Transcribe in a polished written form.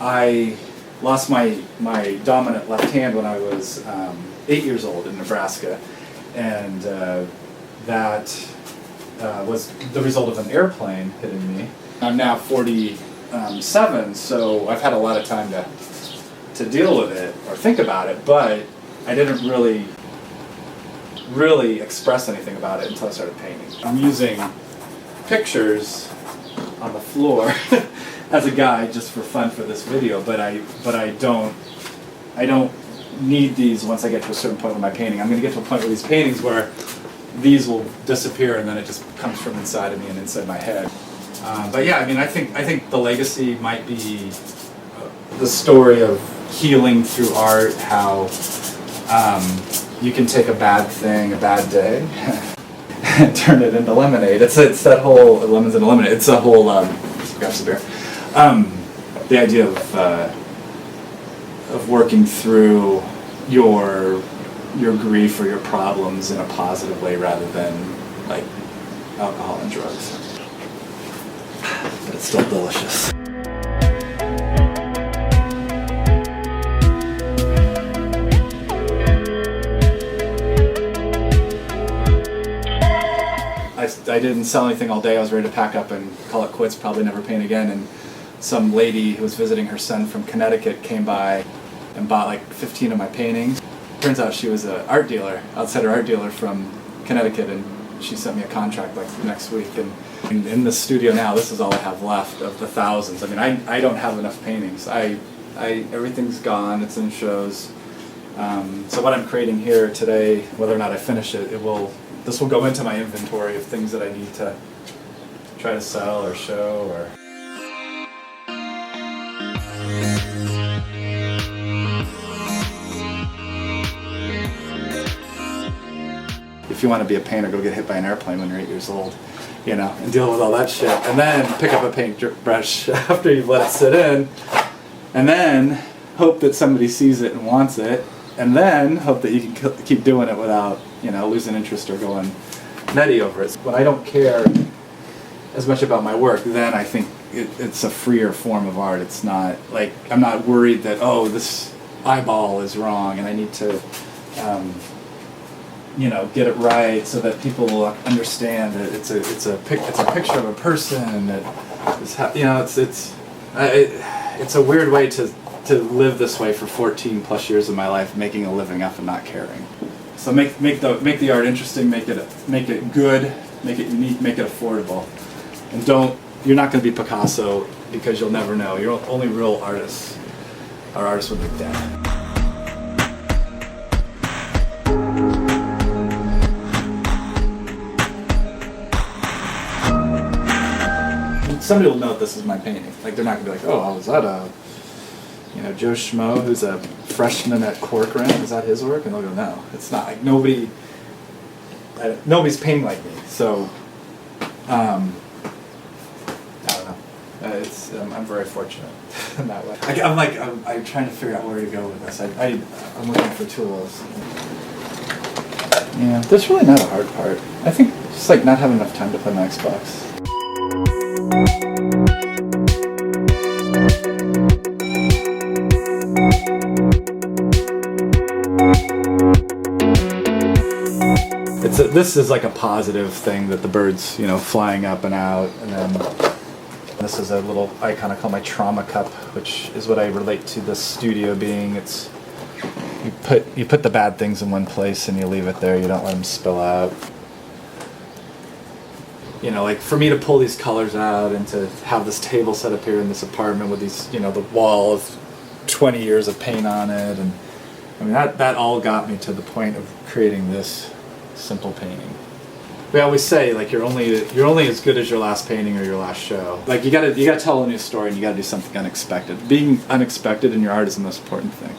I lost my dominant left hand when I was 8 years old in Nebraska, and that was the result of an airplane hitting me. I'm now 47, so I've had a lot of time to deal with it or think about it, but I didn't really express anything about it until I started painting. I'm using pictures on the floor as a guide just for fun for this video, but I don't need these once I get to a certain point with my painting. I'm going to get to a point with these paintings where these will disappear and then it just comes from inside of me and inside my head. But yeah, I mean, I think the legacy might be the story of healing through art, how you can take a bad thing, a bad day, and turn it into lemonade. It's that whole lemons and lemonade. It's a whole grab some beer. The idea of working through your grief or your problems in a positive way rather than like alcohol and drugs. But it's still delicious. I didn't sell anything all day. I was ready to pack up and call it quits, probably never paint again. And some lady who was visiting her son from Connecticut came by and bought like 15 of my paintings. Turns out she was an art dealer, outsider art dealer from Connecticut, and she sent me a contract like next week. And in the studio now, this is all I have left of the thousands. I mean, I don't have enough paintings. Everything's gone. It's in shows. So what I'm creating here today, whether or not I finish it, this will go into my inventory of things that I need to try to sell or show or. If you want to be a painter, go get hit by an airplane when you're 8 years old, and deal with all that shit. And then pick up a paintbrush after you've let it sit in, and then hope that somebody sees it and wants it, and then hope that you can keep doing it without, losing interest or going nutty over it. When I don't care as much about my work, then I think it's a freer form of art. It's not like I'm not worried that this eyeball is wrong and I need to get it right so that people will understand that it's a picture of a person that is it's a weird way to live this way for 14 plus years of my life, making a living off and not caring. So make the art interesting, make it good, make it unique, make it affordable, and you're not going to be Picasso because you'll never know. You're only real artists are artists when they're dead. Somebody will know this is my painting. Like, they're not going to be like, oh, is that a Joe Schmo who's a freshman at Corcoran? Is that his work? And they'll go, no, it's not. Like, nobody's painting like me. So, I don't know. I'm very fortunate in that way. I'm trying to figure out where to go with this. I'm looking for tools. Yeah, that's really not a hard part. I think just like not having enough time to play my Xbox. This is like a positive thing that the birds, flying up and out, and then this is a little icon I call my trauma cup, which is what I relate to the studio being. It's you put the bad things in one place and you leave it there. You don't let them spill out. Like for me to pull these colors out and to have this table set up here in this apartment with these, the wall of 20 years of paint on it, and I mean that all got me to the point of creating this simple painting. We always say like you're only as good as your last painting or your last show. Like you gotta tell a new story and you gotta do something unexpected. Being unexpected in your art is the most important thing.